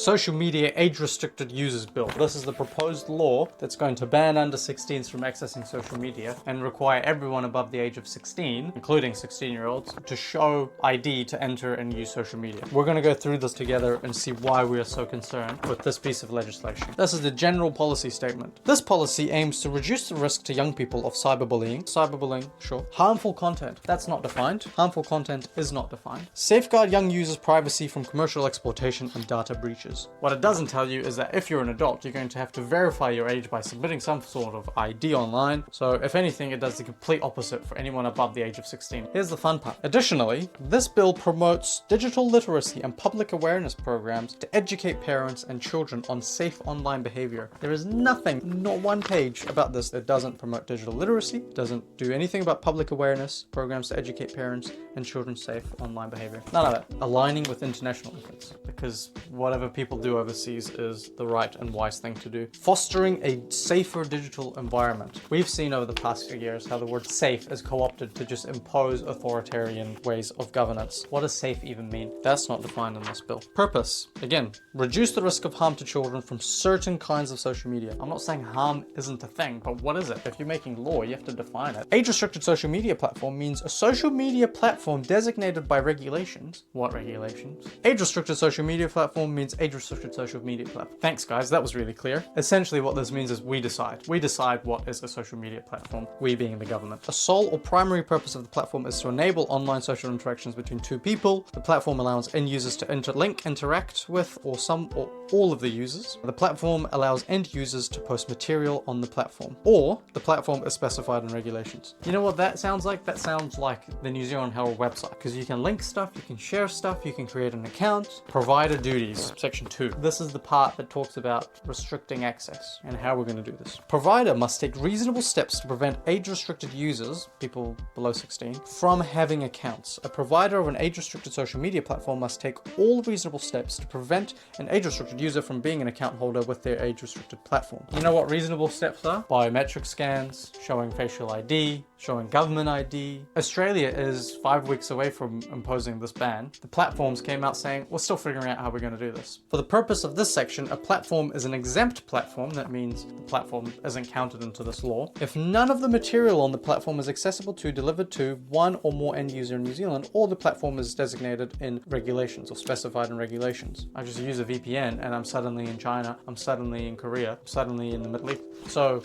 Social Media Age-Restricted Users Bill. This is the proposed law that's going to ban under 16s from accessing social media and require everyone above the age of 16, including 16-year-olds, to show ID to enter and use social media. We're going to go through this together and see why we are so concerned with this piece of legislation. This is the general policy statement. This policy aims to reduce the risk to young people of cyberbullying, sure, harmful content, that's not defined, harmful content is not defined, safeguard young users' privacy from commercial exploitation and data breaches. What it doesn't tell you is that if you're an adult, you're going to have to verify your age by submitting some sort of ID online. So if anything, it does the complete opposite for anyone above the age of 16. Here's the fun part. Additionally, this bill promotes digital literacy and public awareness programs to educate parents and children on safe online behavior. There is nothing, not one page about this that doesn't promote digital literacy, doesn't do anything about public awareness programs to educate parents and children safe online behavior. None of it. Aligning with international efforts, because whatever people do overseas is the right and wise thing to do. Fostering a safer digital environment. We've seen over the past few years how the word safe is co-opted to just impose authoritarian ways of governance. What does safe even mean? That's not defined in this bill. Purpose. Again, reduce the risk of harm to children from certain kinds of social media. I'm not saying harm isn't a thing, but what is it? If you're making law, you have to define it. Age-restricted social media platform means a social media platform designated by regulations. What regulations? Age-restricted social media platform means age-restricted social media platform. Thanks, guys. That was really clear. Essentially, what this means is we decide. We decide what is a social media platform, we being the government. The sole or primary purpose of the platform is to enable online social interactions between two people. The platform allows end users to interact with or some or all of the users. The platform allows end users to post material on the platform, or the platform is specified in regulations. You know what that sounds like? That sounds like the New Zealand Herald website, because you can link stuff, you can share stuff, you can create an account. Provider duties, section 2. This is the part that talks about restricting access and how we're going to do this. Provider must take reasonable steps to prevent age-restricted users, people below 16, from having accounts. A provider of an age-restricted social media platform must take all reasonable steps to prevent an age-restricted user from being an account holder with their age-restricted platform. You know what reasonable steps are? Biometric scans, showing facial ID, showing government ID. Australia is 5 weeks away from imposing this ban. The platforms came out saying, we're still figuring out how we're going to do this. For the purpose of this section, a platform is an exempt platform. That means the platform isn't counted into this law if none of the material on the platform is accessible to, delivered to one or more end user in New Zealand, or the platform is designated in regulations or specified in regulations. I just use a VPN and I'm suddenly in China, I'm suddenly in Korea, I'm suddenly in the Middle East. So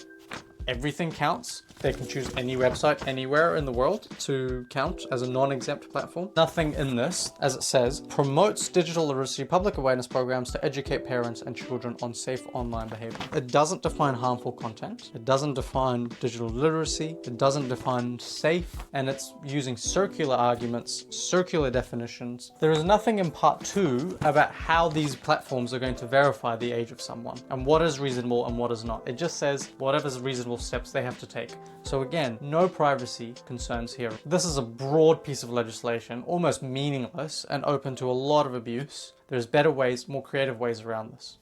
everything counts. They can choose any website anywhere in the world to count as a non-exempt platform. Nothing in this, as it says, promotes digital literacy, public awareness programs to educate parents and children on safe online behavior. It doesn't define harmful content. It doesn't define digital literacy. It doesn't define safe, and it's using circular arguments, circular definitions. There is nothing in part 2 about how these platforms are going to verify the age of someone and what is reasonable and what is not. It just says whatever's reasonable steps they have to take. So again, no privacy concerns here. This is a broad piece of legislation, almost meaningless and open to a lot of abuse. There's better ways, more creative ways around this.